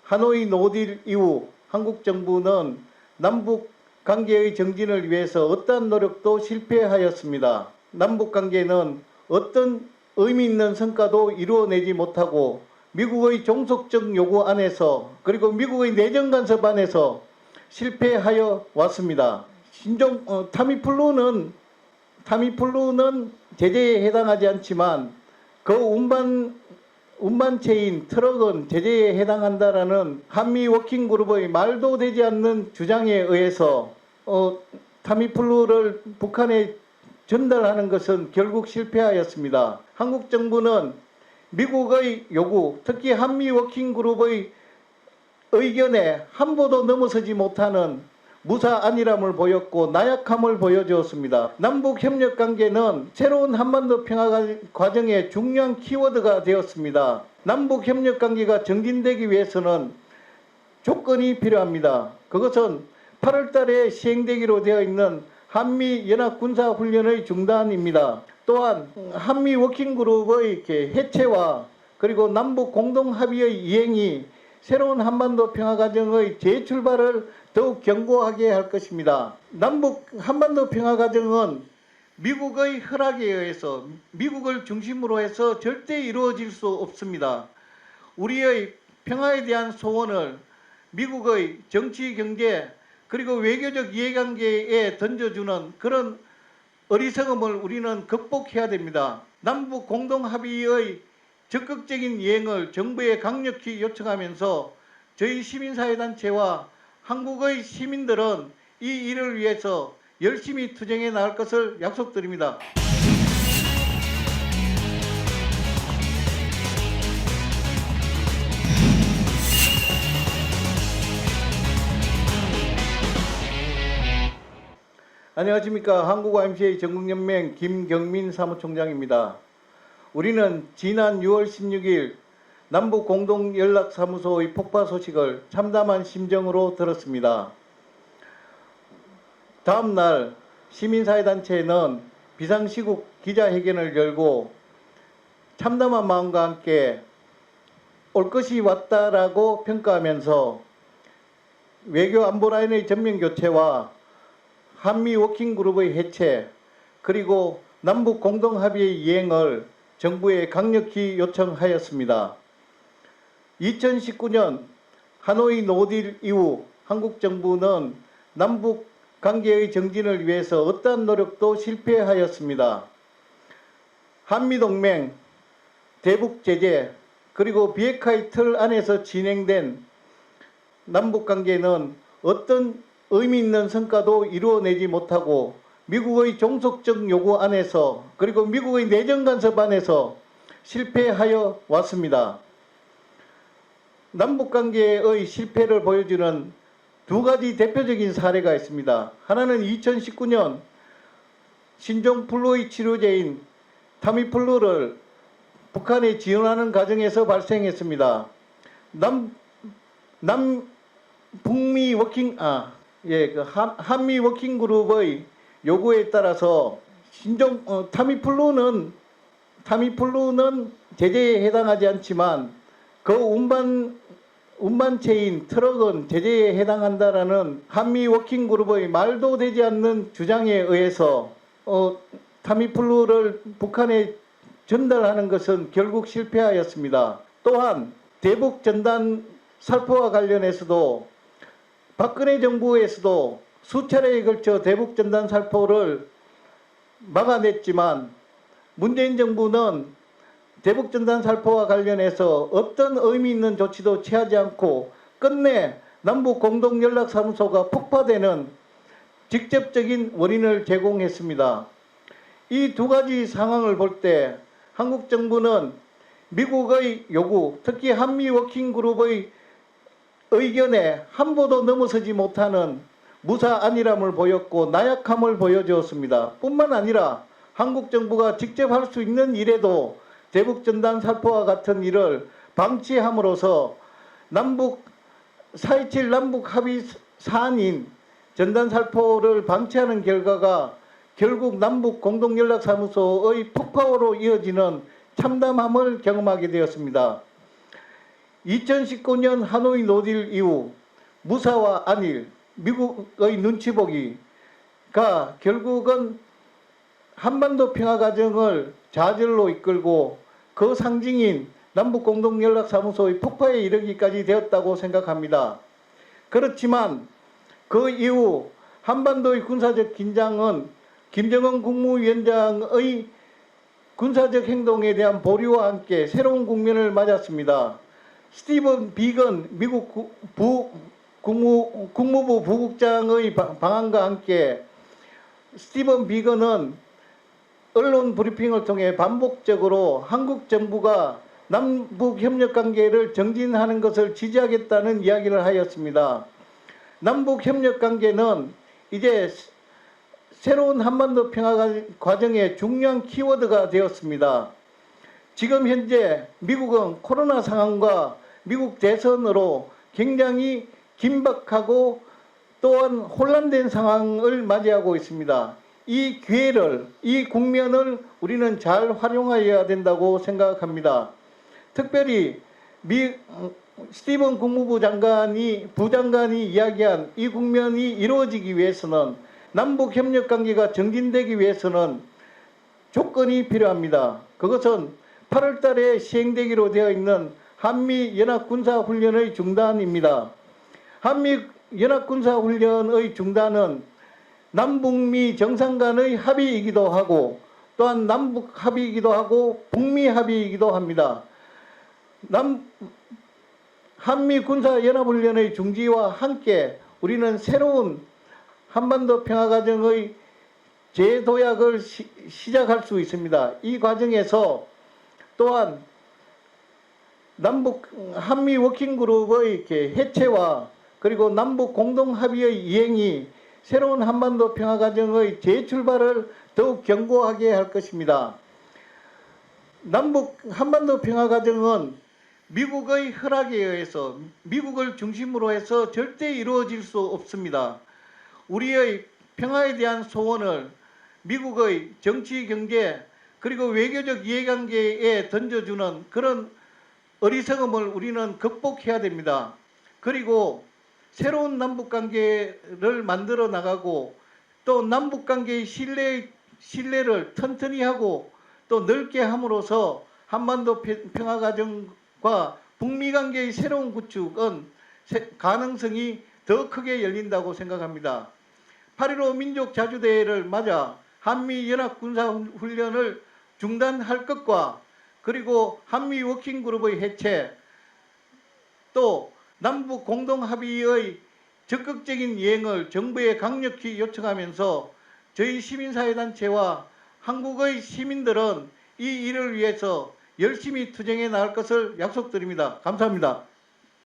하노이 노딜 이후 한국 정부는 남북 관계의 정진을 위해서 어떠한 노력도 실패하였습니다. 남북 관계는 어떤 의미 있는 성과도 이루어내지 못하고 미국의 종속적 요구 안에서 그리고 미국의 내정 간섭 안에서 실패하여 왔습니다. 타미플루는 제재에 해당하지 않지만 그 운반체인 트럭은 제재에 해당한다라는 한미 워킹그룹의 말도 되지 않는 주장에 의해서 타미플루를 북한에 전달하는 것은 결국 실패하였습니다. 한국 정부는 미국의 요구, 특히 한미 워킹그룹의 의견에 한 보도 넘어서지 못하는 무사 안일함을 보였고 나약함을 보여주었습니다. 남북 협력 관계는 새로운 한반도 평화 과정의 중요한 키워드가 되었습니다. 남북 협력 관계가 정진되기 위해서는 조건이 필요합니다. 그것은 8월 달에 시행되기로 되어 있는 한미 연합 군사 훈련의 중단입니다. 또한 한미 워킹그룹의 해체와 그리고 남북 공동 합의의 이행이 새로운 한반도 평화 과정의 재출발을 더욱 견고하게 할 것입니다. 남북 한반도 평화 과정은 미국의 허락에 의해서 미국을 중심으로 해서 절대 이루어질 수 없습니다. 우리의 평화에 대한 소원을 미국의 정치, 경제 그리고 외교적 이해관계에 던져주는 그런 어리석음을 우리는 극복해야 됩니다. 남북 공동합의의 적극적인 이행을 정부에 강력히 요청하면서 저희 시민사회단체와 한국의 시민들은 이 일을 위해서 열심히 투쟁해 나갈 것을 약속드립니다. 안녕하십니까. 한국YMCA 전국연맹 김경민 사무총장입니다. 우리는 지난 6월 16일 남북공동연락사무소의 폭파 소식을 참담한 심정으로 들었습니다. 다음 날 시민사회단체는 비상시국 기자회견을 열고 참담한 마음과 함께 올 것이 왔다라고 평가하면서 외교 안보라인의 전면교체와 한미 워킹그룹의 해체 그리고 남북 공동합의의 이행을 정부에 강력히 요청하였습니다. 2019년 하노이 노딜 이후 한국 정부는 남북 관계의 정진을 위해서 어떠한 노력도 실패하였습니다. 한미동맹, 대북제재, 그리고 비핵화의 틀 안에서 진행된 남북 관계는 어떤 의미 있는 성과도 이루어내지 못하고 미국의 종속적 요구 안에서 그리고 미국의 내정 간섭 안에서 실패하여 왔습니다. 남북관계의 실패를 보여주는 두 가지 대표적인 사례가 있습니다. 하나는 2019년 신종플루의 치료제인 타미플루를 북한에 지원하는 과정에서 발생했습니다. 한미 워킹그룹의 요구에 따라서 타미플루는 제재에 해당하지 않지만 그 운반체인 트럭은 제재에 해당한다라는 한미 워킹그룹의 말도 되지 않는 주장에 의해서 타미플루를 북한에 전달하는 것은 결국 실패하였습니다. 또한 대북 전단 살포와 관련해서도 박근혜 정부에서도 수차례에 걸쳐 대북 전단 살포를 막아냈지만 문재인 정부는 대북 전단 살포와 관련해서 어떤 의미 있는 조치도 취하지 않고 끝내 남북 공동연락사무소가 폭파되는 직접적인 원인을 제공했습니다. 이 두 가지 상황을 볼 때 한국 정부는 미국의 요구, 특히 한미 워킹그룹의 의견에 한 보도 넘어서지 못하는 무사 안일함을 보였고 나약함을 보여주었습니다. 뿐만 아니라 한국 정부가 직접 할 수 있는 일에도 대북 전단 살포와 같은 일을 방치함으로써 4.27 남북 합의 사안인 전단 살포를 방치하는 결과가 결국 남북 공동연락사무소의 폭파로 이어지는 참담함을 경험하게 되었습니다. 2019년 하노이 노딜 이후 무사와 안일, 미국의 눈치 보기가 결국은 한반도 평화 과정을 좌절로 이끌고 그 상징인 남북공동연락사무소의 폭파에 이르기까지 되었다고 생각합니다. 그렇지만 그 이후 한반도의 군사적 긴장은 김정은 국무위원장의 군사적 행동에 대한 보류와 함께 새로운 국면을 맞았습니다. 스티븐 비건 미국 국무부 부국장의 방한과 함께 스티븐 비건은 언론 브리핑을 통해 반복적으로 한국 정부가 남북 협력 관계를 정진하는 것을 지지하겠다는 이야기를 하였습니다. 남북 협력 관계는 이제 새로운 한반도 평화 과정의 중요한 키워드가 되었습니다. 지금 현재 미국은 코로나 상황과 미국 대선으로 굉장히 긴박하고 또한 혼란된 상황을 맞이하고 있습니다. 이 기회를, 이 국면을 우리는 잘 활용하여야 된다고 생각합니다. 특별히 스티븐 국무부 부장관이 이야기한 이 국면이 이루어지기 위해서는 남북 협력 관계가 정진되기 위해서는 조건이 필요합니다. 그것은 8월 달에 시행되기로 되어 있는 한미 연합군사훈련의 중단입니다. 한미 연합군사훈련의 중단은 남북미 정상 간의 합의이기도 하고 또한 남북 합의이기도 하고 북미 합의이기도 합니다. 한미 군사연합훈련의 중지와 함께 우리는 새로운 한반도 평화과정의 재도약을 시작할 수 있습니다. 이 과정에서 또한 한미 워킹그룹의 해체와 그리고 남북 공동합의의 이행이 새로운 한반도 평화과정의 재출발을 더욱 견고하게 할 것입니다. 한반도 평화과정은 미국의 허락에 의해서 미국을 중심으로 해서 절대 이루어질 수 없습니다. 우리의 평화에 대한 소원을 미국의 정치, 경제 그리고 외교적 이해관계에 던져주는 그런 어리석음을 우리는 극복해야 됩니다. 그리고 새로운 남북관계를 만들어 나가고 또 남북관계의 신뢰를 튼튼히 하고 또 넓게 함으로써 한반도 평화과정과 북미관계의 새로운 구축은 가능성이 더 크게 열린다고 생각합니다. 8.15 민족자주대회를 맞아 한미연합군사훈련을 중단할 것과 그리고 한미 워킹그룹의 해체 또 남북 공동합의의 적극적인 이행을 정부에 강력히 요청하면서 저희 시민사회단체와 한국의 시민들은 이 일을 위해서 열심히 투쟁해 나갈 것을 약속드립니다. 감사합니다.